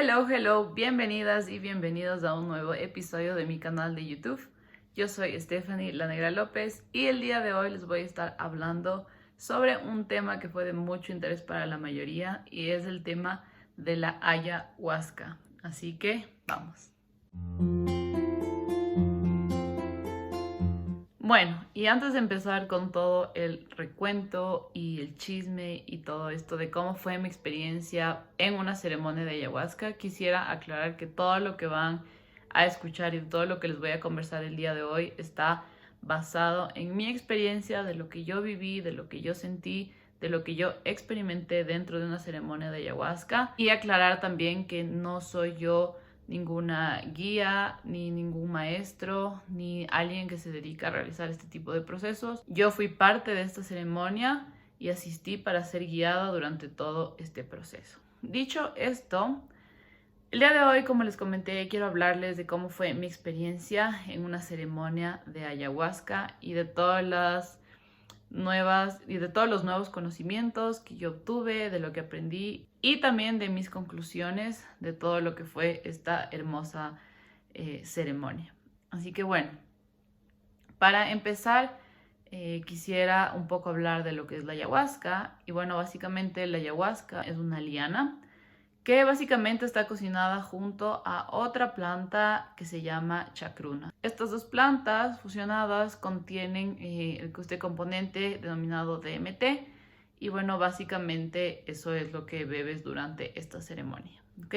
Hello, bienvenidas y bienvenidos a un nuevo episodio de mi canal de YouTube. Yo soy Stephanie La Negra López y el día de hoy les voy a estar hablando sobre un tema que fue de mucho interés para la mayoría y es el tema de la ayahuasca. Así que vamos. Bueno, y antes de empezar con todo el recuento y el chisme y todo esto de cómo fue mi experiencia en una ceremonia de ayahuasca, quisiera aclarar que todo lo que van a escuchar y todo lo que les voy a conversar el día de hoy está basado en mi experiencia, de lo que yo viví, de lo que yo sentí, de lo que yo experimenté dentro de una ceremonia de ayahuasca. Y aclarar también que no soy yo ninguna guía, ni ningún maestro, ni alguien que se dedica a realizar este tipo de procesos. Yo fui parte de esta ceremonia y asistí para ser guiada durante todo este proceso. Dicho esto, el día de hoy, como les comenté, quiero hablarles de cómo fue mi experiencia en una ceremonia de ayahuasca y de todas las nuevas y de todos los nuevos conocimientos que yo obtuve, de lo que aprendí y también de mis conclusiones de todo lo que fue esta hermosa ceremonia. Así que bueno, para empezar, quisiera un poco hablar de lo que es la ayahuasca. Y bueno, básicamente la ayahuasca es una liana que básicamente está cocinada junto a otra planta que se llama chacruna. Estas dos plantas fusionadas contienen este componente denominado DMT y bueno, básicamente eso es lo que bebes durante esta ceremonia, ¿ok?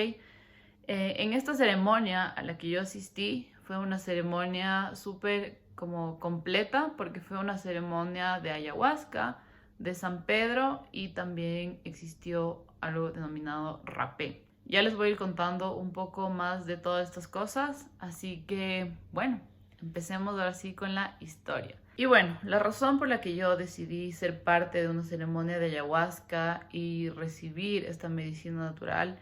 En esta ceremonia a la que yo asistí fue una ceremonia súper como completa porque fue una ceremonia de ayahuasca, de San Pedro y también existió algo denominado rapé. Ya les voy a ir contando un poco más de todas estas cosas, así que bueno, empecemos ahora sí con la historia. Y bueno, la razón por la que yo decidí ser parte de una ceremonia de ayahuasca y recibir esta medicina natural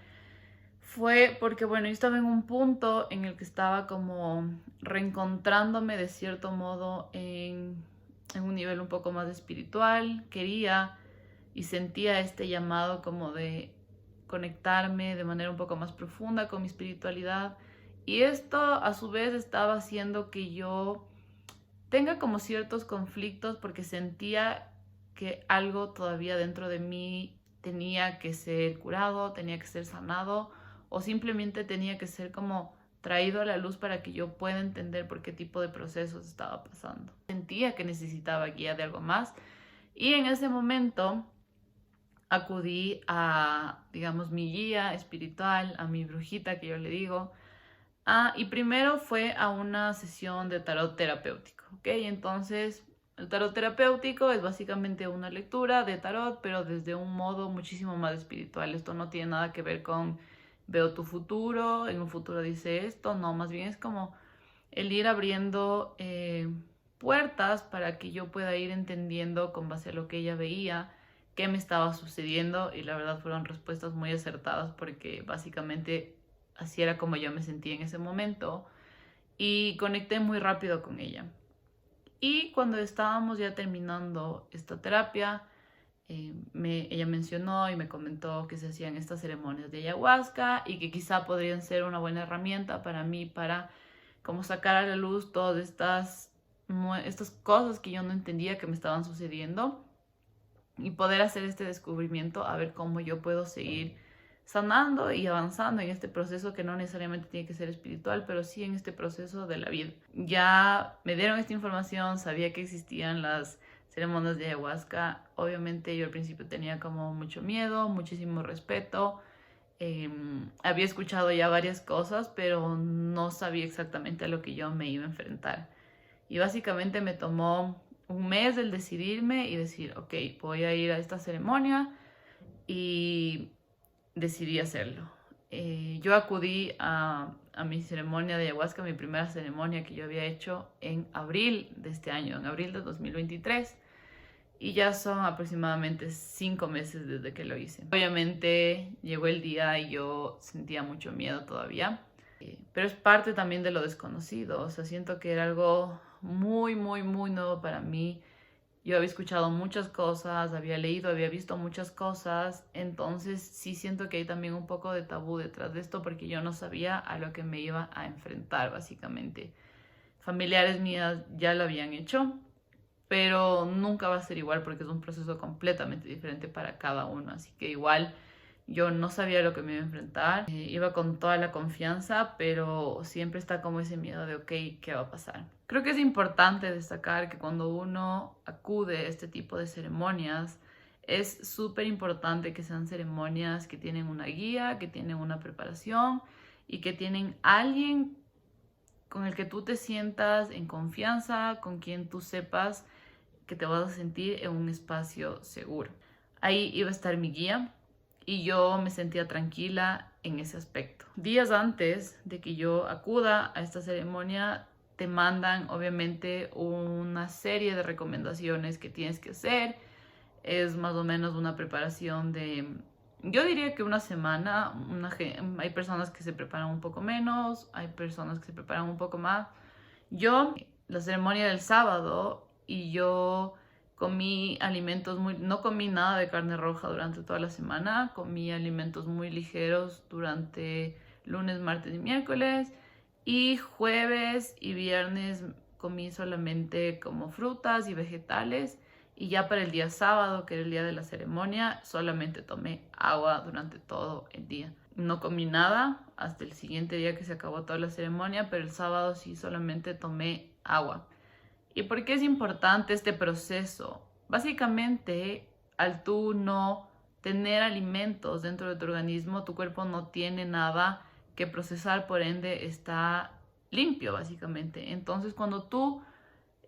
fue porque, bueno, yo estaba en un punto en el que estaba como reencontrándome de cierto modo en un nivel un poco más espiritual. Quería y sentía este llamado como de conectarme de manera un poco más profunda con mi espiritualidad. Y esto a su vez estaba haciendo que yo tenga como ciertos conflictos porque sentía que algo todavía dentro de mí tenía que ser curado, tenía que ser sanado o simplemente tenía que ser como traído a la luz para que yo pueda entender por qué tipo de procesos estaba pasando. Sentía que necesitaba guía de algo más y en ese momento acudí a, digamos, mi guía espiritual, a mi brujita que yo le digo. Y primero fue a una sesión de tarot terapéutico, ¿ok? Entonces, el tarot terapéutico es básicamente una lectura de tarot, pero desde un modo muchísimo más espiritual. Esto no tiene nada que ver con veo tu futuro, en un futuro dice esto, no, más bien es como el ir abriendo puertas para que yo pueda ir entendiendo con base a lo que ella veía qué me estaba sucediendo y la verdad fueron respuestas muy acertadas porque básicamente así era como yo me sentía en ese momento y conecté muy rápido con ella. Y cuando estábamos ya terminando esta terapia, ella mencionó y me comentó que se hacían estas ceremonias de ayahuasca y que quizá podrían ser una buena herramienta para mí para como sacar a la luz todas estas cosas que yo no entendía que me estaban sucediendo y poder hacer este descubrimiento a ver cómo yo puedo seguir sanando y avanzando en este proceso que no necesariamente tiene que ser espiritual, pero sí en este proceso de la vida. Ya me dieron esta información, sabía que existían las ceremonias de ayahuasca. Obviamente yo al principio tenía como mucho miedo, muchísimo respeto. Había escuchado ya varias cosas, pero no sabía exactamente a lo que yo me iba a enfrentar. Y básicamente me tomó un mes el decidirme y decir, ok, voy a ir a esta ceremonia y decidí hacerlo. Yo acudí a mi ceremonia de ayahuasca, mi primera ceremonia que yo había hecho en abril de este año, en abril de 2023. Y ya son aproximadamente 5 meses desde que lo hice. Obviamente llegó el día y yo sentía mucho miedo todavía, pero es parte también de lo desconocido. O sea, siento que era algo muy nuevo para mí Yo había escuchado muchas cosas, había leído, había visto muchas cosas, entonces sí siento que hay también un poco de tabú detrás de esto porque yo no sabía a lo que me iba a enfrentar básicamente. Familiares mías ya lo habían hecho, pero nunca va a ser igual porque es un proceso completamente diferente para cada uno, así que igual yo no sabía lo que me iba a enfrentar, iba con toda la confianza, pero siempre está como ese miedo de, ok, ¿qué va a pasar? Creo que es importante destacar que cuando uno acude a este tipo de ceremonias, es súper importante que sean ceremonias que tienen una guía, que tienen una preparación y que tienen alguien con el que tú te sientas en confianza, con quien tú sepas que te vas a sentir en un espacio seguro. Ahí iba a estar mi guía y yo me sentía tranquila en ese aspecto. Días antes de que yo acuda a esta ceremonia, te mandan obviamente una serie de recomendaciones que tienes que hacer. Es más o menos una preparación de, yo diría que una semana. Hay personas que se preparan un poco menos, hay personas que se preparan un poco más. Yo, la ceremonia del sábado, y yo comí alimentos muy, no comí nada de carne roja durante toda la semana, comí alimentos muy ligeros durante lunes, martes y miércoles, y jueves y viernes comí solamente como frutas y vegetales, y ya para el día sábado, que era el día de la ceremonia, solamente tomé agua durante todo el día. No comí nada hasta el siguiente día que se acabó toda la ceremonia, pero el sábado sí solamente tomé agua. ¿Y por qué es importante este proceso? Básicamente, al tú no tener alimentos dentro de tu organismo, tu cuerpo no tiene nada que procesar, por ende está limpio, básicamente. Entonces, cuando tú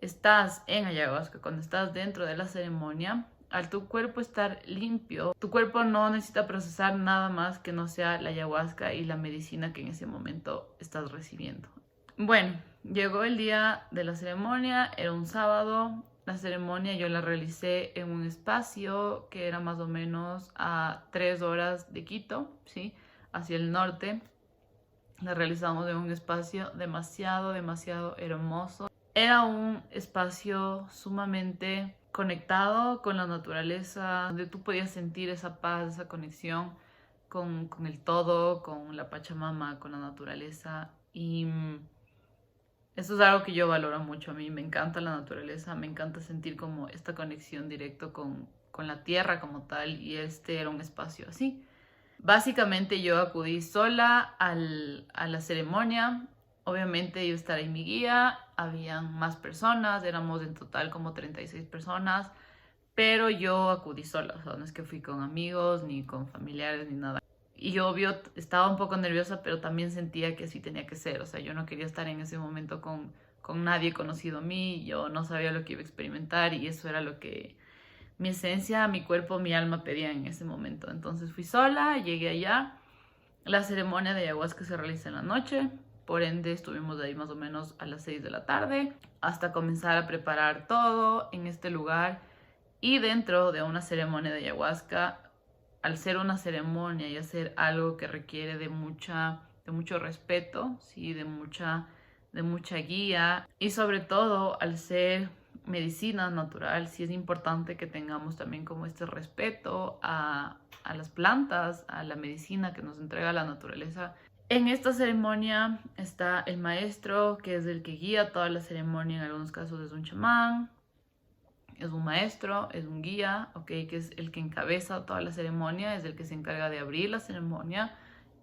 estás en ayahuasca, cuando estás dentro de la ceremonia, al tu cuerpo estar limpio, tu cuerpo no necesita procesar nada más que no sea la ayahuasca y la medicina que en ese momento estás recibiendo. Bueno, llegó el día de la ceremonia, era un sábado. La ceremonia yo la realicé en un espacio que era más o menos a 3 horas de Quito, ¿sí? Hacia el norte. La realizamos en un espacio demasiado hermoso. Era un espacio sumamente conectado con la naturaleza, donde tú podías sentir esa paz, esa conexión con el todo, con la Pachamama, con la naturaleza. Y eso es algo que yo valoro mucho. A mí me encanta la naturaleza, me encanta sentir como esta conexión directo con la tierra como tal, y este era un espacio así. Básicamente yo acudí sola a la ceremonia. Obviamente iba a estar ahí mi guía, habían más personas, éramos en total como 36 personas, pero yo acudí sola, o sea, no es que fui con amigos, ni con familiares, ni nada. Y yo, obvio, estaba un poco nerviosa, pero también sentía que así tenía que ser, o sea, yo no quería estar en ese momento con nadie conocido a mí, yo no sabía lo que iba a experimentar y eso era lo que mi esencia, mi cuerpo, mi alma pedían en ese momento. Entonces fui sola, llegué allá. La ceremonia de ayahuasca se realiza en la noche, por ende estuvimos ahí más o menos a las 6 de la tarde hasta comenzar a preparar todo en este lugar. Y dentro de una ceremonia de ayahuasca, al ser una ceremonia y hacer algo que requiere de mucho respeto, ¿sí? De mucha guía, y sobre todo al ser medicina natural, sí es importante que tengamos también como este respeto a las plantas, a la medicina que nos entrega la naturaleza. En esta ceremonia está el maestro, que es el que guía toda la ceremonia, en algunos casos es un chamán, es un maestro, es un guía, ¿ok? Que es el que encabeza toda la ceremonia, es el que se encarga de abrir la ceremonia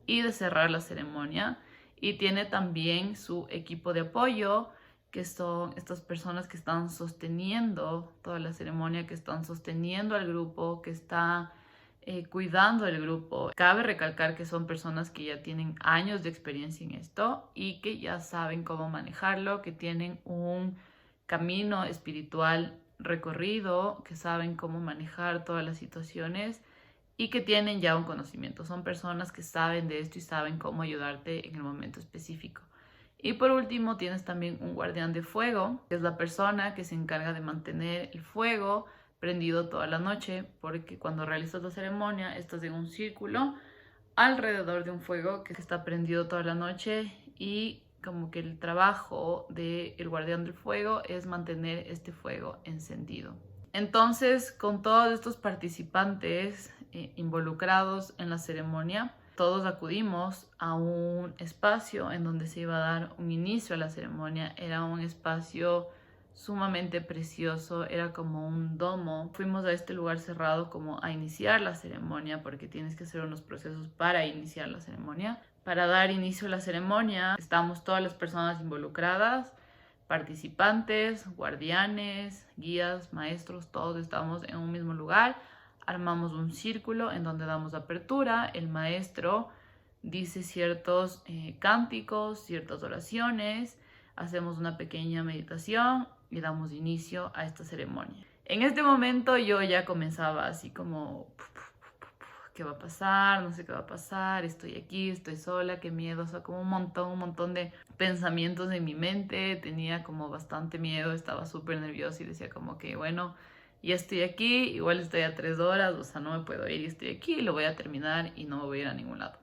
y de cerrar la ceremonia. Y tiene también su equipo de apoyo, que son estas personas que están sosteniendo toda la ceremonia, que están sosteniendo al grupo, que están cuidando el grupo. Cabe recalcar que son personas que ya tienen años de experiencia en esto y que ya saben cómo manejarlo, que tienen un camino espiritual recorrido, que saben cómo manejar todas las situaciones y que tienen ya un conocimiento. Son personas que saben de esto y saben cómo ayudarte en el momento específico. Y por último, tienes también un guardián de fuego, que es la persona que se encarga de mantener el fuego prendido toda la noche, porque cuando realizas la ceremonia estás en un círculo alrededor de un fuego que está prendido toda la noche, y como que el trabajo del guardián del fuego es mantener este fuego encendido. Entonces, con todos estos participantes involucrados en la ceremonia, todos acudimos a un espacio en donde se iba a dar un inicio a la ceremonia. Era un espacio sumamente precioso, era como un domo. Fuimos a este lugar cerrado como a iniciar la ceremonia, porque tienes que hacer unos procesos para iniciar la ceremonia. Para dar inicio a la ceremonia, estamos todas las personas involucradas, participantes, guardianes, guías, maestros, todos estamos en un mismo lugar. Armamos un círculo en donde damos apertura. El maestro dice ciertos cánticos, ciertas oraciones. Hacemos una pequeña meditación y damos inicio a esta ceremonia. En este momento yo ya comenzaba así como, ¿qué va a pasar? No sé qué va a pasar, estoy aquí, estoy sola, qué miedo, o sea, como un montón de pensamientos en mi mente, tenía como bastante miedo, estaba súper nerviosa y decía como que, bueno, ya estoy aquí, igual estoy a 3 horas, o sea, no me puedo ir y estoy aquí, lo voy a terminar y no me voy a ir a ningún lado.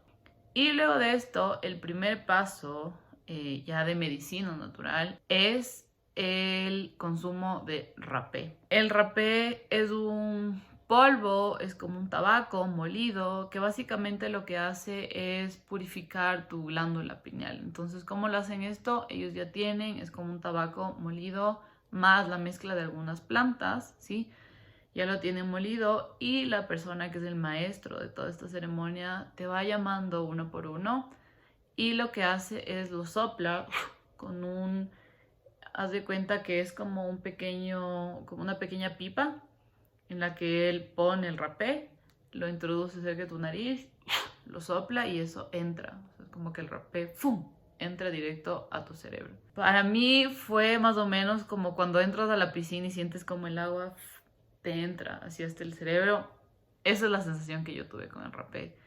Y luego de esto, el primer paso ya de medicina natural es el consumo de rapé. El rapé es un polvo, es como un tabaco molido que básicamente lo que hace es purificar tu glándula pineal. Entonces, ¿cómo lo hacen esto? Ellos ya tienen, es como un tabaco molido más la mezcla de algunas plantas, ¿sí? Ya lo tienen molido y la persona que es el maestro de toda esta ceremonia te va llamando uno por uno y lo que hace es lo sopla con un, haz de cuenta que es como un pequeño, como una pequeña pipa en la que él pone el rapé, lo introduce cerca de tu nariz, lo sopla y eso entra. O sea, es como que el rapé, ¡fum!, entra directo a tu cerebro. Para mí fue más o menos como cuando entras a la piscina y sientes como el agua te entra hacia hasta el cerebro. Esa es la sensación que yo tuve con el rapé.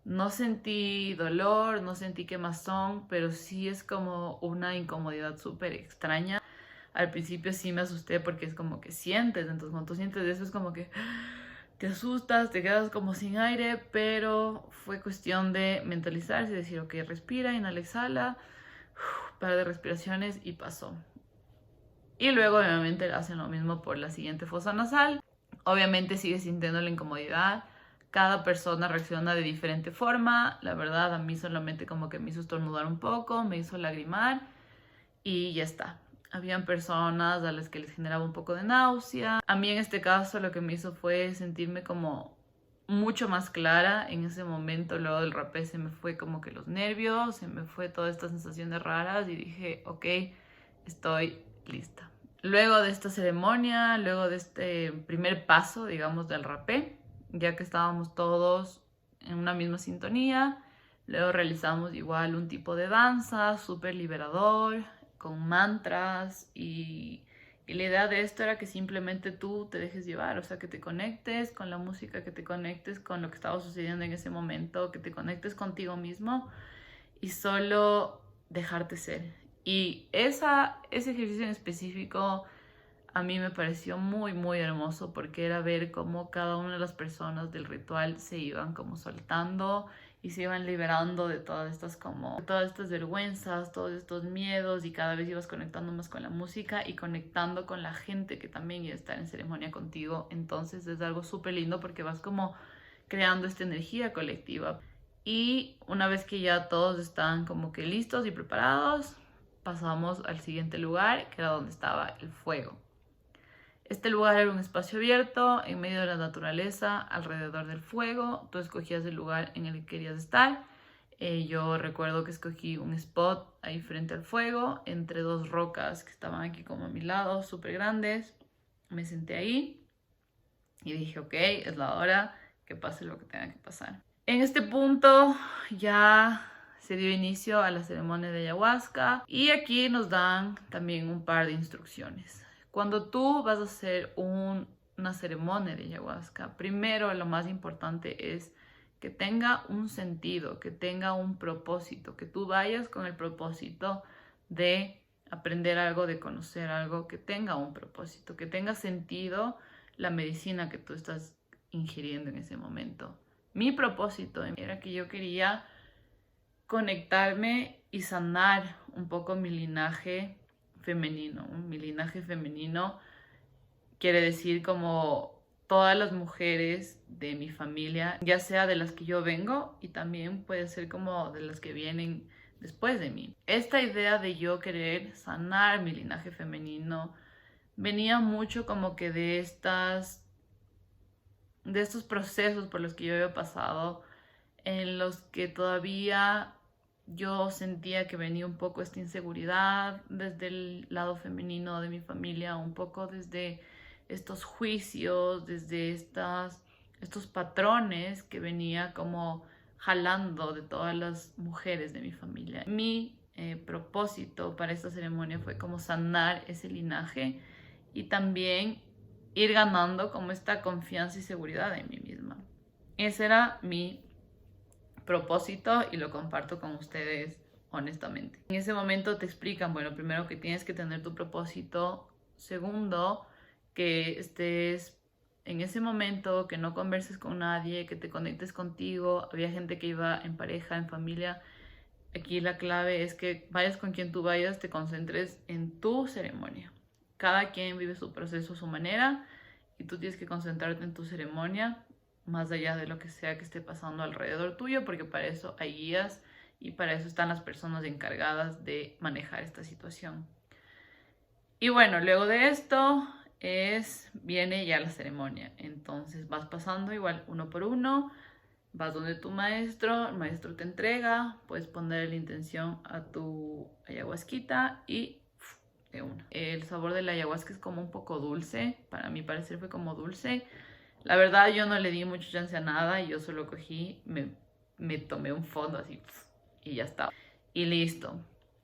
No sentí dolor, no sentí quemazón, pero sí es como una incomodidad súper extraña. Al principio sí me asusté porque es como que sientes, entonces cuando tú sientes eso es como que te asustas, te quedas como sin aire, pero fue cuestión de mentalizarse y decir, ok, respira, inhala, exhala, par de respiraciones y pasó. Y luego obviamente hacen lo mismo por la siguiente fosa nasal. Obviamente sigue sintiendo la incomodidad. Cada persona reacciona de diferente forma. La verdad, a mí solamente como que me hizo estornudar un poco, me hizo lagrimar y ya está. Habían personas a las que les generaba un poco de náusea. A mí en este caso lo que me hizo fue sentirme como mucho más clara en ese momento. Luego del rapé se me fue como que los nervios, se me fue todas estas sensaciones raras y dije, ok, estoy lista. Luego de esta ceremonia, luego de este primer paso, digamos, del rapé, ya que estábamos todos en una misma sintonía, luego realizamos igual un tipo de danza súper liberador, con mantras y la idea de esto era que simplemente tú te dejes llevar, o sea, que te conectes con la música, que te conectes con lo que estaba sucediendo en ese momento, que te conectes contigo mismo y solo dejarte ser. Y ese ejercicio en específico a mí me pareció muy hermoso porque era ver cómo cada una de las personas del ritual se iban como soltando y se iban liberando de todas estas como, de todas estas vergüenzas, todos estos miedos y cada vez ibas conectando más con la música y conectando con la gente que también iba a estar en ceremonia contigo. Entonces es algo súper lindo porque vas como creando esta energía colectiva. Y una vez que ya todos están como que listos y preparados, pasamos al siguiente lugar, que era donde estaba el fuego. Este lugar era un espacio abierto, en medio de la naturaleza, alrededor del fuego. Tú escogías el lugar en el que querías estar. Yo recuerdo que escogí un spot ahí frente al fuego, entre dos rocas que estaban aquí como a mi lado, súper grandes. Me senté ahí y dije, ok, es la hora que pase lo que tenga que pasar. En este punto ya se dio inicio a la ceremonia de ayahuasca y aquí nos dan también un par de instrucciones. Cuando tú vas a hacer una ceremonia de ayahuasca, primero lo más importante es que tenga un sentido, que tenga un propósito, que tú vayas con el propósito de aprender algo, de conocer algo, que tenga un propósito, que tenga sentido la medicina que tú estás ingiriendo en ese momento. Mi propósito era que yo quería conectarme y sanar un poco mi linaje femenino, quiere decir como todas las mujeres de mi familia, ya sea de las que yo vengo y también puede ser como de las que vienen después de mí. Esta idea de yo querer sanar mi linaje femenino venía mucho como que de estos procesos por los que yo había pasado, en los que todavía yo sentía que venía un poco esta inseguridad desde el lado femenino de mi familia, un poco desde estos juicios, desde estos patrones que venía como jalando de todas las mujeres de mi familia. Mi propósito para esta ceremonia fue como sanar ese linaje y también ir ganando como esta confianza y seguridad en mí misma. Ese era mi propósito y lo comparto con ustedes honestamente. En ese momento te explican, bueno, primero que tienes que tener tu propósito, segundo, que estés en ese momento, que no converses con nadie, que te conectes contigo. Había gente que iba en pareja, en familia. Aquí la clave es que vayas con quien tú vayas, te concentres en tu ceremonia. Cada quien vive su proceso a su manera y tú tienes que concentrarte en tu ceremonia, más allá de lo que sea que esté pasando alrededor tuyo, porque para eso hay guías y para eso están las personas encargadas de manejar esta situación. Y bueno, luego de esto viene ya la ceremonia. Entonces vas pasando igual uno por uno, vas donde tu maestro, el maestro te entrega, puedes poner la intención a tu ayahuasquita y de una. El sabor de la ayahuasca es como un poco dulce, para mi parecer fue como dulce. La verdad yo no le di mucha chance a nada, yo solo cogí, me tomé un fondo así y ya está. Y listo.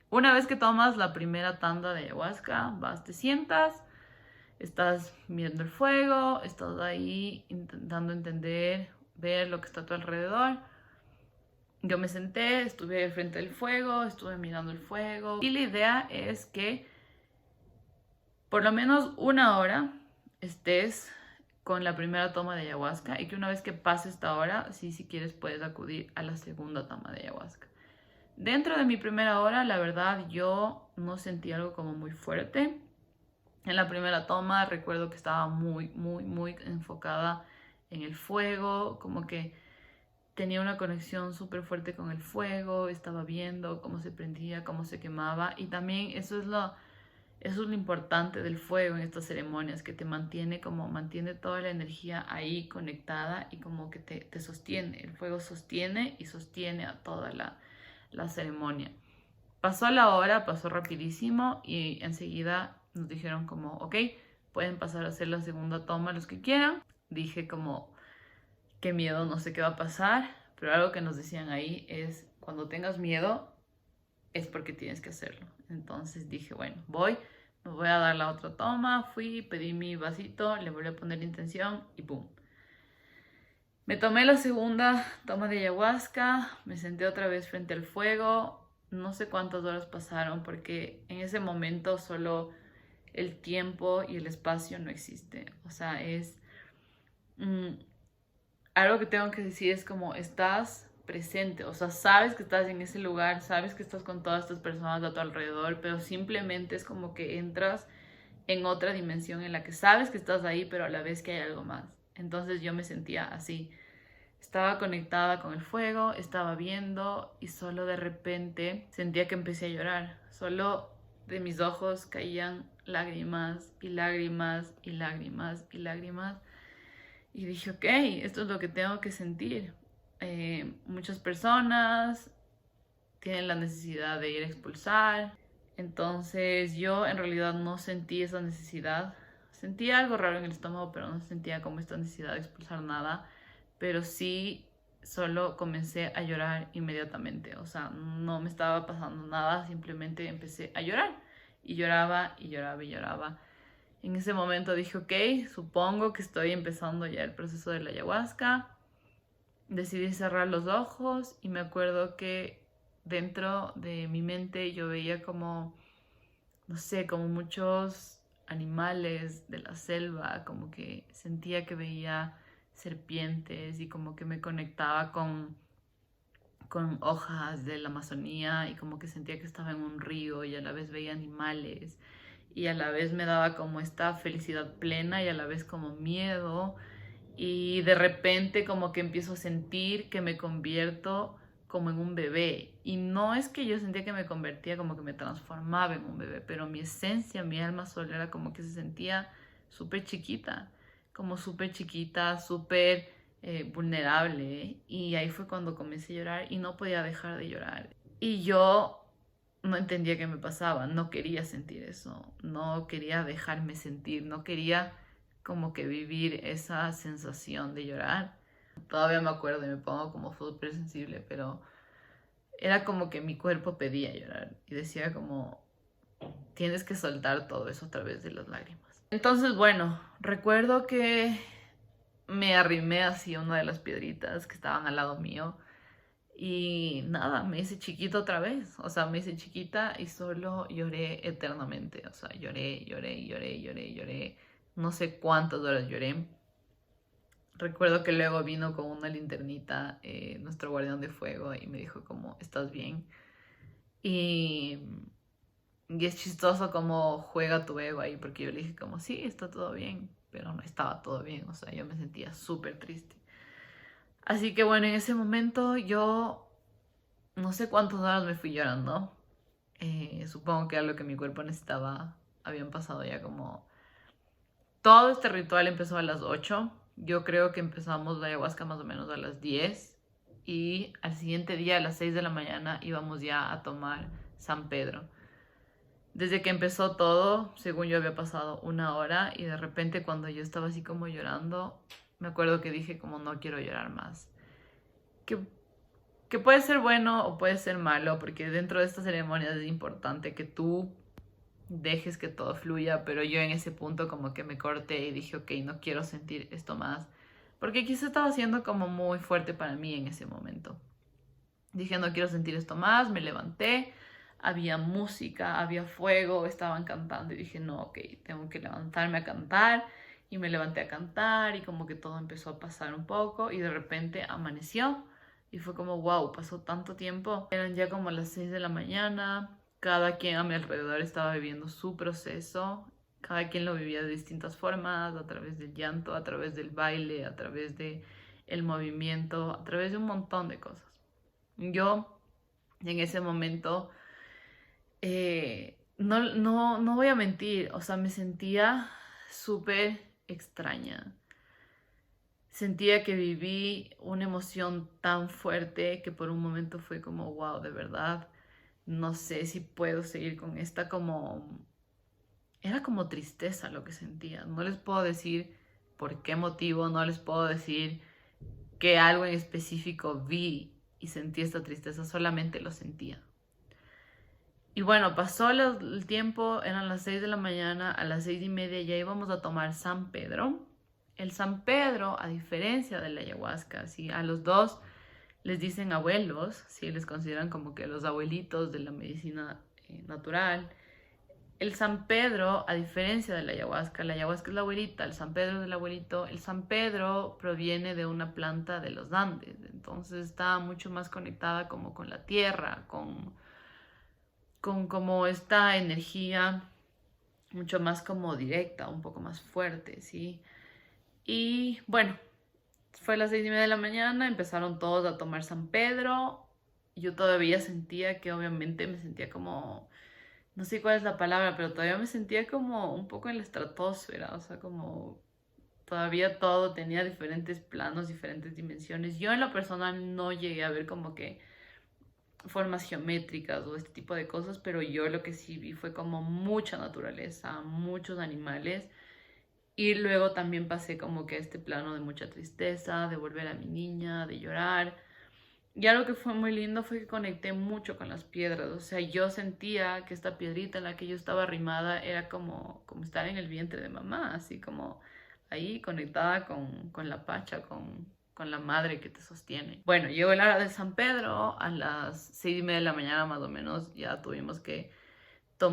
Una vez que tomas la primera tanda de ayahuasca, vas, te sientas, estás viendo el fuego, estás ahí intentando entender, ver lo que está a tu alrededor. Yo me senté, estuve frente al fuego, estuve mirando el fuego y la idea es que por lo menos una hora estés con la primera toma de ayahuasca y que una vez que pase esta hora, sí, si quieres puedes acudir a la segunda toma de ayahuasca. Dentro de mi primera hora, la verdad, yo no sentí algo como muy fuerte. En la primera toma recuerdo que estaba muy enfocada en el fuego, como que tenía una conexión súper fuerte con el fuego, estaba viendo cómo se prendía, cómo se quemaba y también eso es lo importante del fuego en estas ceremonias, que te mantiene toda la energía ahí conectada y como que te sostiene. El fuego sostiene y sostiene a toda la ceremonia. Pasó la hora, pasó rapidísimo y enseguida nos dijeron como, ok, pueden pasar a hacer la segunda toma los que quieran. Dije como, qué miedo, no sé qué va a pasar, pero algo que nos decían ahí es, cuando tengas miedo, es porque tienes que hacerlo. Entonces dije, bueno, me voy a dar la otra toma, fui, pedí mi vasito, le volví a poner intención y ¡pum! Me tomé la segunda toma de ayahuasca, me senté otra vez frente al fuego, no sé cuántas horas pasaron porque en ese momento solo el tiempo y el espacio no existe. O sea, mm, algo que tengo que decir es como estás presente, o sea, sabes que estás en ese lugar, sabes que estás con todas estas personas a tu alrededor, pero simplemente es como que entras en otra dimensión en la que sabes que estás ahí, pero a la vez que hay algo más. Entonces yo me sentía así. Estaba conectada con el fuego, estaba viendo y solo de repente sentía que empecé a llorar. Solo de mis ojos caían lágrimas y lágrimas y lágrimas y lágrimas. Y dije, ok, esto es lo que tengo que sentir. Muchas personas tienen la necesidad de ir a expulsar. Entonces yo en realidad no sentí esa necesidad. Sentía algo raro en el estómago, pero no sentía como esta necesidad de expulsar nada. Pero sí solo comencé a llorar inmediatamente. O sea, no me estaba pasando nada, simplemente empecé a llorar. Y lloraba y lloraba y lloraba. En ese momento dije, ok, supongo que estoy empezando ya el proceso de la ayahuasca. Decidí cerrar los ojos y me acuerdo que dentro de mi mente yo veía como, no sé, como muchos animales de la selva, como que sentía que veía serpientes y como que me conectaba con hojas de la Amazonía y como que sentía que estaba en un río y a la vez veía animales y a la vez me daba como esta felicidad plena y a la vez como miedo. Y de repente como que empiezo a sentir que me convierto como en un bebé. Y no es que yo sentía que me convertía como que me transformaba en un bebé, pero mi esencia, mi alma solo era como que se sentía súper chiquita, como súper chiquita, súper vulnerable. Y ahí fue cuando comencé a llorar y no podía dejar de llorar. Y yo no entendía qué me pasaba, no quería sentir eso, no quería dejarme sentir, no quería como que vivir esa sensación de llorar. Todavía me acuerdo y me pongo como súper sensible, pero era como que mi cuerpo pedía llorar y decía como, tienes que soltar todo eso a través de las lágrimas. Entonces, bueno, recuerdo que me arrimé así a una de las piedritas que estaban al lado mío y nada, me hice chiquita otra vez. O sea, me hice chiquita y solo lloré eternamente. O sea, lloré, lloré, lloré, lloré, lloré. No sé cuántas horas lloré. Recuerdo que luego vino con una linternita nuestro guardián de fuego y me dijo como, ¿estás bien? Y, y es chistoso cómo juega tu ego ahí, porque yo le dije como, sí, está todo bien, pero no estaba todo bien. O sea, yo me sentía súper triste. Así que bueno, en ese momento yo no sé cuántas horas me fui llorando. Supongo que era lo que mi cuerpo necesitaba. Habían pasado ya como... Todo este ritual empezó a las 8. Yo creo que empezamos la ayahuasca más o menos a las 10. Y al siguiente día, a las 6 de la mañana, íbamos ya a tomar San Pedro. Desde que empezó todo, según yo había pasado una hora y de repente cuando yo estaba así como llorando, me acuerdo que dije como no quiero llorar más. Que puede ser bueno o puede ser malo, porque dentro de estas ceremonias es importante que tú dejes que todo fluya, pero yo en ese punto como que me corté y dije, ok, no quiero sentir esto más, porque quizá estaba siendo como muy fuerte para mí en ese momento. Dije, no quiero sentir esto más, me levanté, había música, había fuego, estaban cantando y dije, no, ok, tengo que levantarme a cantar. Y me levanté a cantar y como que todo empezó a pasar un poco y de repente amaneció y fue como, wow, pasó tanto tiempo. Eran ya como las 6 de la mañana, cada quien a mi alrededor estaba viviendo su proceso, cada quien lo vivía de distintas formas, a través del llanto, a través del baile, a través de el movimiento, a través de un montón de cosas. Yo en ese momento, no voy a mentir, o sea, me sentía súper extraña. Sentía que viví una emoción tan fuerte que por un momento fue como, wow, de verdad, no sé si puedo seguir con esta como... Era como tristeza lo que sentía. No les puedo decir por qué motivo, no les puedo decir que algo en específico vi y sentí esta tristeza, solamente lo sentía. Y bueno, pasó el tiempo, eran las 6 de la mañana, a las 6:30 ya íbamos a tomar San Pedro. El San Pedro, a diferencia de la ayahuasca, ¿sí? A los dos les dicen abuelos, ¿sí? Les consideran como que los abuelitos de la medicina natural. El San Pedro, a diferencia de la ayahuasca es la abuelita, el San Pedro es el abuelito. El San Pedro proviene de una planta de los Andes, entonces está mucho más conectada como con la tierra, con como esta energía mucho más como directa, un poco más fuerte, ¿sí? Y bueno, fue a las 6:30 de la mañana, empezaron todos a tomar San Pedro. Yo todavía sentía que obviamente me sentía como, no sé cuál es la palabra, pero todavía me sentía como un poco en la estratosfera, o sea, como todavía todo tenía diferentes planos, diferentes dimensiones. Yo en lo personal no llegué a ver como que formas geométricas o este tipo de cosas, pero yo lo que sí vi fue como mucha naturaleza, muchos animales y luego también pasé como que a este plano de mucha tristeza, de volver a mi niña, de llorar. Y algo que fue muy lindo fue que conecté mucho con las piedras, o sea, yo sentía que esta piedrita en la que yo estaba arrimada era como estar en el vientre de mamá, así como ahí conectada con la pacha, con la madre que te sostiene. Bueno, llegó la hora de San Pedro, a las 6:30 de la mañana más o menos, ya tuvimos que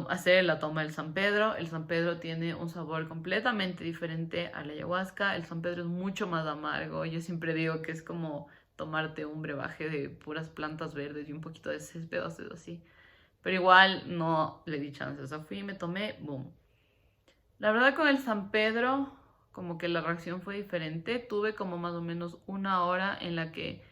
hacer la toma del San Pedro. El San Pedro tiene un sabor completamente diferente a la ayahuasca. El San Pedro es mucho más amargo. Yo siempre digo que es como tomarte un brebaje de puras plantas verdes y un poquito de césped o así. Pero igual no le di chance. O sea, fui y me tomé, boom. La verdad con el San Pedro, como que la reacción fue diferente. Tuve como más o menos una hora en la que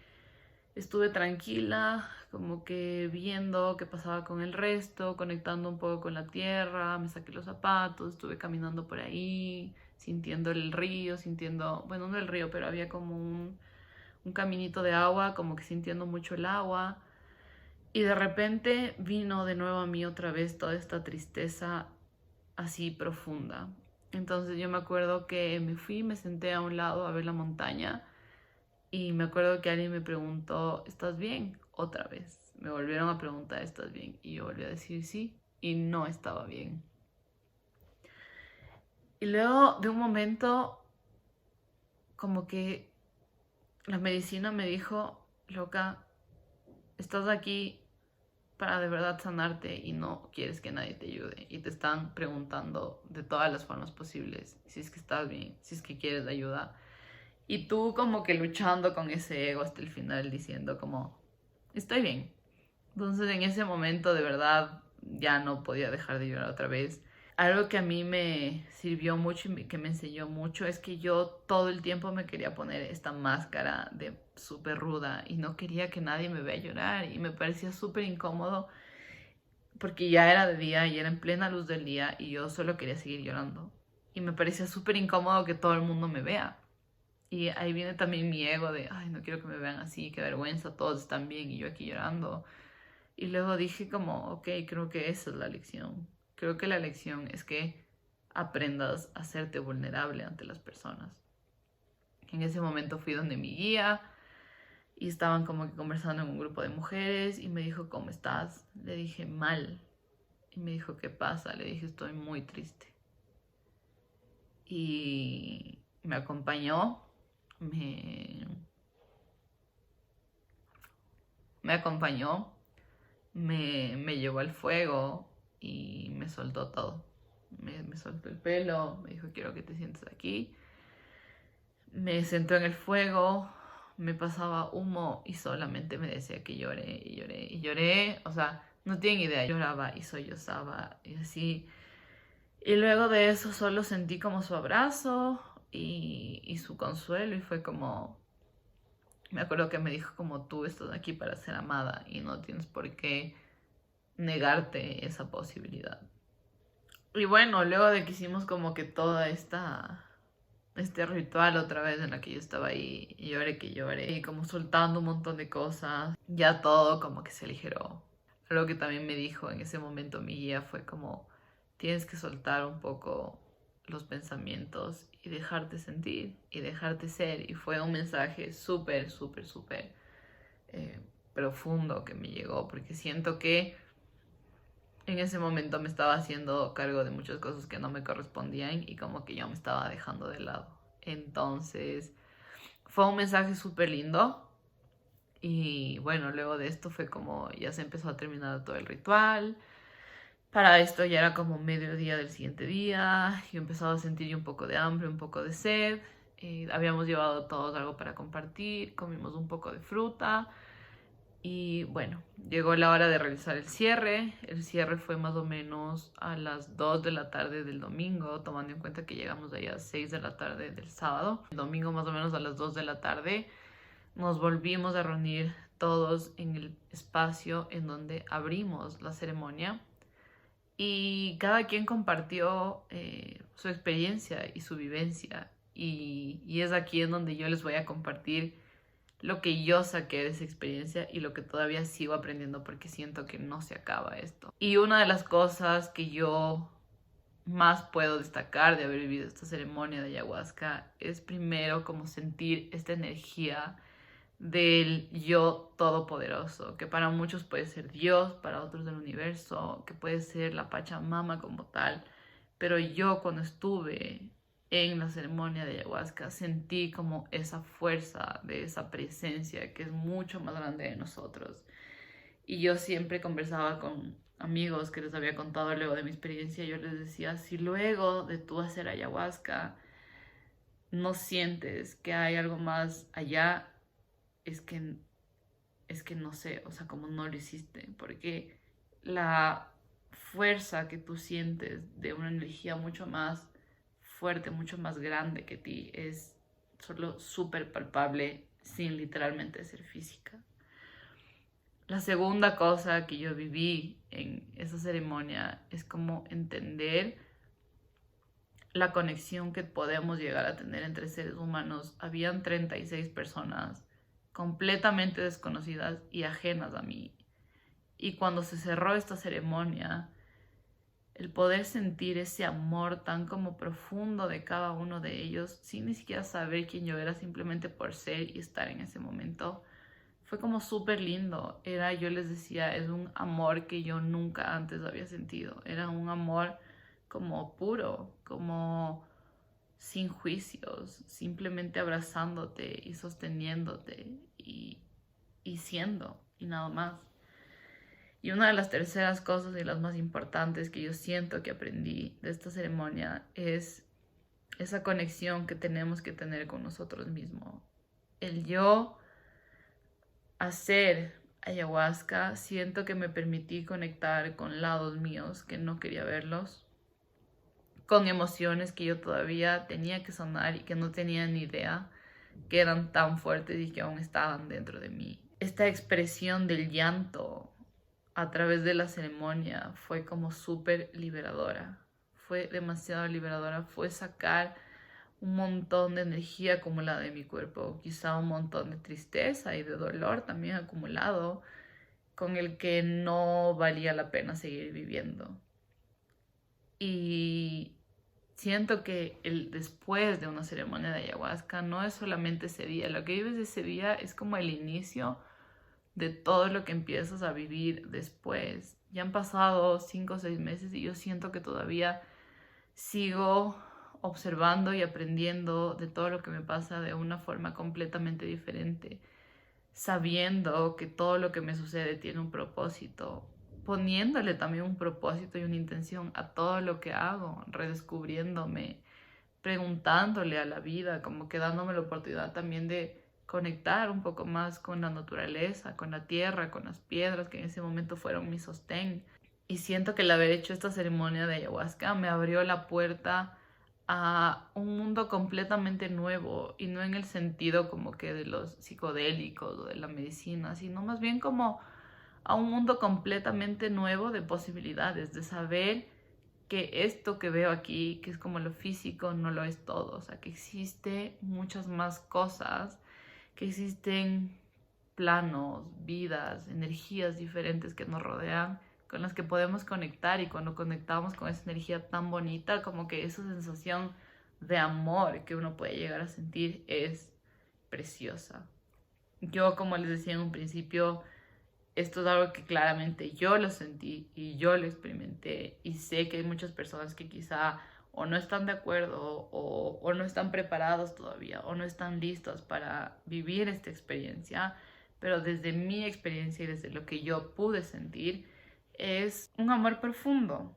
estuve tranquila, como que viendo qué pasaba con el resto, conectando un poco con la tierra, me saqué los zapatos, estuve caminando por ahí, sintiendo el río, sintiendo, bueno, no el río, pero había como un caminito de agua, como que sintiendo mucho el agua. Y de repente vino de nuevo a mí otra vez toda esta tristeza así profunda. Entonces yo me acuerdo que me fui, me senté a un lado a ver la montaña y me acuerdo que alguien me preguntó, ¿estás bien? Otra vez. Me volvieron a preguntar, ¿estás bien? Y yo volví a decir sí y no estaba bien. Y luego de un momento como que la medicina me dijo, loca, estás aquí para de verdad sanarte y no quieres que nadie te ayude. Y te están preguntando de todas las formas posibles si es que estás bien, si es que quieres ayuda. Y tú como que luchando con ese ego hasta el final diciendo como, estoy bien. Entonces en ese momento de verdad ya no podía dejar de llorar otra vez. Algo que a mí me sirvió mucho y que me enseñó mucho es que yo todo el tiempo me quería poner esta máscara de súper ruda y no quería que nadie me vea llorar y me parecía súper incómodo porque ya era de día y era en plena luz del día y yo solo quería seguir llorando. Y me parecía súper incómodo que todo el mundo me vea. Y ahí viene también mi ego de, ay, no quiero que me vean así, qué vergüenza, todos están bien y yo aquí llorando. Y luego dije como, ok, creo que esa es la lección. Creo que la lección es que aprendas a hacerte vulnerable ante las personas. En ese momento fui donde mi guía y estaban como que conversando en un grupo de mujeres y me dijo, ¿cómo estás? Le dije, mal. Y me dijo, ¿qué pasa? Le dije, estoy muy triste. Y me acompañó, me, me acompañó, me llevó al fuego y me soltó todo. Me soltó el pelo, me dijo, quiero que te sientes aquí. Me sentó en el fuego, me pasaba humo y solamente me decía que lloré y lloré y lloré. O sea, no tienen idea, lloraba y sollozaba y así. Y luego de eso solo sentí como su abrazo y su consuelo y fue como, me acuerdo que me dijo como tú estás aquí para ser amada y no tienes por qué negarte esa posibilidad. Y bueno, luego de que hicimos como que toda este ritual otra vez en la que yo estaba ahí, y lloré que lloré, y como soltando un montón de cosas, ya todo como que se aligeró. Algo que también me dijo en ese momento mi guía fue como, tienes que soltar un poco los pensamientos y dejarte sentir y dejarte ser. Y fue un mensaje súper, súper, súper eh, profundo que me llegó, porque siento que en ese momento me estaba haciendo cargo de muchas cosas que no me correspondían y como que yo me estaba dejando de lado. Entonces, fue un mensaje súper lindo. Y bueno, luego de esto fue como ya se empezó a terminar todo el ritual. Para esto ya era como mediodía del siguiente día. Yo empezaba a sentir un poco de hambre, un poco de sed. Habíamos llevado todos algo para compartir. Comimos un poco de fruta. Y bueno, llegó la hora de realizar el cierre. El cierre fue más o menos a las 2 de la tarde del domingo, tomando en cuenta que llegamos de allá a las 6 de la tarde del sábado. El domingo más o menos a las 2 de la tarde nos volvimos a reunir todos en el espacio en donde abrimos la ceremonia y cada quien compartió su experiencia y su vivencia y es aquí en donde yo les voy a compartir lo que yo saqué de esa experiencia y lo que todavía sigo aprendiendo porque siento que no se acaba esto. Y una de las cosas que yo más puedo destacar de haber vivido esta ceremonia de ayahuasca es primero como sentir esta energía del yo todopoderoso, que para muchos puede ser Dios, para otros del universo, que puede ser la Pachamama como tal, pero yo cuando estuve en la ceremonia de ayahuasca sentí como esa fuerza de esa presencia que es mucho más grande de nosotros. Y yo siempre conversaba con amigos que les había contado luego de mi experiencia, yo les decía, si luego de tú hacer ayahuasca no sientes que hay algo más allá, es que es que no sé, o sea, como no lo hiciste, porque la fuerza que tú sientes de una energía mucho más fuerte, mucho más grande que ti. Es solo súper palpable sin literalmente ser física. La segunda cosa que yo viví en esa ceremonia es como entender la conexión que podemos llegar a tener entre seres humanos. Habían 36 personas completamente desconocidas y ajenas a mí. Y cuando se cerró esta ceremonia, el poder sentir ese amor tan como profundo de cada uno de ellos, sin ni siquiera saber quién yo era, simplemente por ser y estar en ese momento, fue como súper lindo. Yo les decía, es un amor que yo nunca antes había sentido. Era un amor como puro, como sin juicios, simplemente abrazándote y sosteniéndote y siendo y nada más. Y una de las terceras cosas y las más importantes que yo siento que aprendí de esta ceremonia es esa conexión que tenemos que tener con nosotros mismos. El yo hacer ayahuasca, siento que me permití conectar con lados míos que no quería verlos, con emociones que yo todavía tenía que sanar y que no tenía ni idea que eran tan fuertes y que aún estaban dentro de mí. Esta expresión del llanto a través de la ceremonia fue como súper liberadora. Fue demasiado liberadora. Fue sacar un montón de energía acumulada en mi cuerpo, quizá un montón de tristeza y de dolor también acumulado, con el que no valía la pena seguir viviendo. Y siento que el después de una ceremonia de ayahuasca no es solamente ese día. Lo que vives ese día es como el inicio de todo lo que empiezas a vivir después. Ya han pasado 5 o 6 meses y yo siento que todavía sigo observando y aprendiendo de todo lo que me pasa de una forma completamente diferente, sabiendo que todo lo que me sucede tiene un propósito, poniéndole también un propósito y una intención a todo lo que hago, redescubriéndome, preguntándole a la vida, como que dándome la oportunidad también de conectar un poco más con la naturaleza, con la tierra, con las piedras que en ese momento fueron mi sostén. Y siento que el haber hecho esta ceremonia de ayahuasca me abrió la puerta a un mundo completamente nuevo, y no en el sentido como que de los psicodélicos o de la medicina, sino más bien como a un mundo completamente nuevo de posibilidades, de saber que esto que veo aquí, que es como lo físico, no lo es todo. O sea, que existe muchas más cosas, que existen planos, vidas, energías diferentes que nos rodean, con las que podemos conectar, y cuando conectamos con esa energía tan bonita, como que esa sensación de amor que uno puede llegar a sentir es preciosa. Yo, como les decía en un principio, esto es algo que claramente yo lo sentí y yo lo experimenté, y sé que hay muchas personas que quizá o no están de acuerdo o no están preparados todavía o no están listos para vivir esta experiencia, pero desde mi experiencia y desde lo que yo pude sentir, es un amor profundo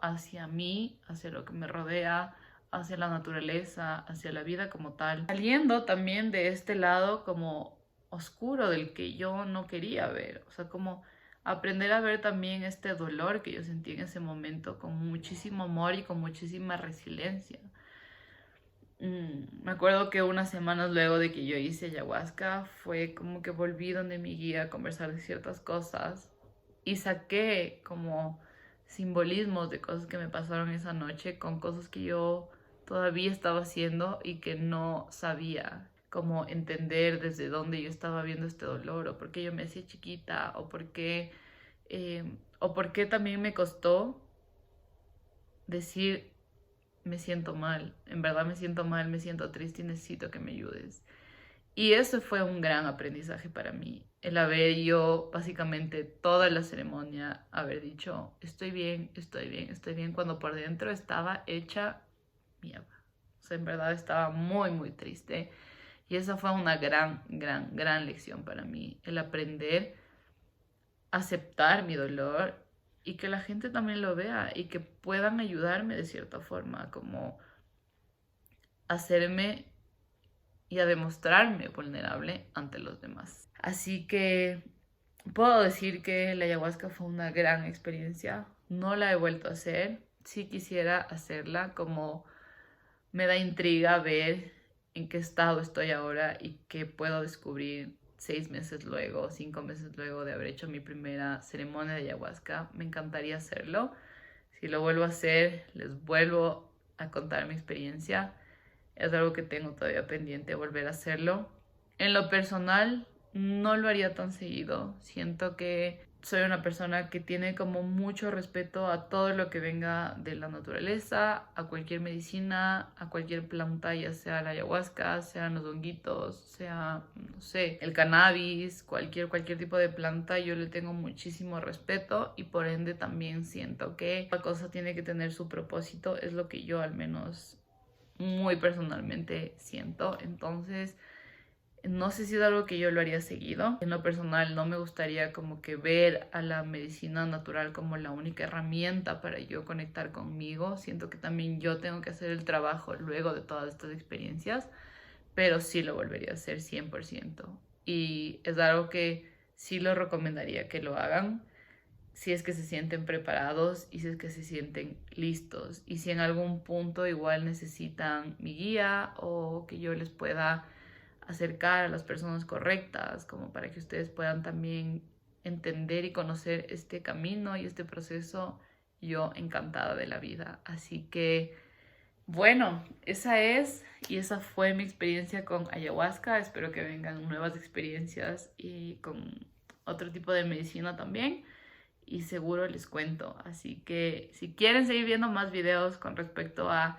hacia mí, hacia lo que me rodea, hacia la naturaleza, hacia la vida como tal, saliendo también de este lado como oscuro del que yo no quería ver. O sea, como aprender a ver también este dolor que yo sentí en ese momento con muchísimo amor y con muchísima resiliencia. Me acuerdo que unas semanas luego de que yo hice ayahuasca, fue como que volví donde mi guía a conversar de ciertas cosas y saqué como simbolismos de cosas que me pasaron esa noche, con cosas que yo todavía estaba haciendo y que no sabía como entender desde dónde yo estaba viendo este dolor, o por qué yo me hacía chiquita, o por qué también me costó decir: me siento mal, en verdad me siento mal, me siento triste y necesito que me ayudes. Y eso fue un gran aprendizaje para mí, el haber yo básicamente toda la ceremonia haber dicho: estoy bien, estoy bien, estoy bien, cuando por dentro estaba hecha mierda. O sea, en verdad estaba muy, muy triste. Y esa fue una gran, gran, gran lección para mí, el aprender a aceptar mi dolor y que la gente también lo vea y que puedan ayudarme de cierta forma, como hacerme y a demostrarme vulnerable ante los demás. Así que puedo decir que la ayahuasca fue una gran experiencia. No la he vuelto a hacer. sí quisiera hacerla, como me da intriga ver en qué estado estoy ahora y qué puedo descubrir 6 meses luego, 5 meses luego de haber hecho mi primera ceremonia de ayahuasca. Me encantaría hacerlo. Si lo vuelvo a hacer, les vuelvo a contar mi experiencia. Es algo que tengo todavía pendiente volver a hacerlo. En lo personal, no lo haría tan seguido. Siento que soy una persona que tiene como mucho respeto a todo lo que venga de la naturaleza, a cualquier medicina, a cualquier planta, ya sea la ayahuasca, sean los honguitos, sea, no sé, el cannabis, cualquier tipo de planta, yo le tengo muchísimo respeto y por ende también siento que la cosa tiene que tener su propósito, es lo que yo al menos muy personalmente siento. Entonces, no sé si es algo que yo lo haría seguido. En lo personal, no me gustaría como que ver a la medicina natural como la única herramienta para yo conectar conmigo. Siento que también yo tengo que hacer el trabajo luego de todas estas experiencias, pero sí lo volvería a hacer 100%. Y es algo que sí lo recomendaría que lo hagan si es que se sienten preparados y si es que se sienten listos. Y si en algún punto igual necesitan mi guía o que yo les pueda acercar a las personas correctas, como para que ustedes puedan también entender y conocer este camino y este proceso, yo encantada de la vida. Así que, bueno, esa es y esa fue mi experiencia con ayahuasca. Espero que vengan nuevas experiencias y con otro tipo de medicina también y seguro les cuento. Así que si quieren seguir viendo más videos con respecto a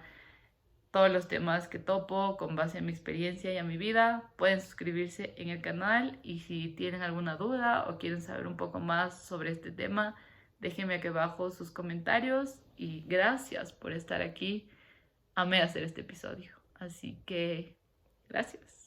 todos los temas que topo con base en mi experiencia y a mi vida, pueden suscribirse en el canal y si tienen alguna duda o quieren saber un poco más sobre este tema, déjenme aquí abajo sus comentarios y gracias por estar aquí. Amé hacer este episodio. Así que gracias.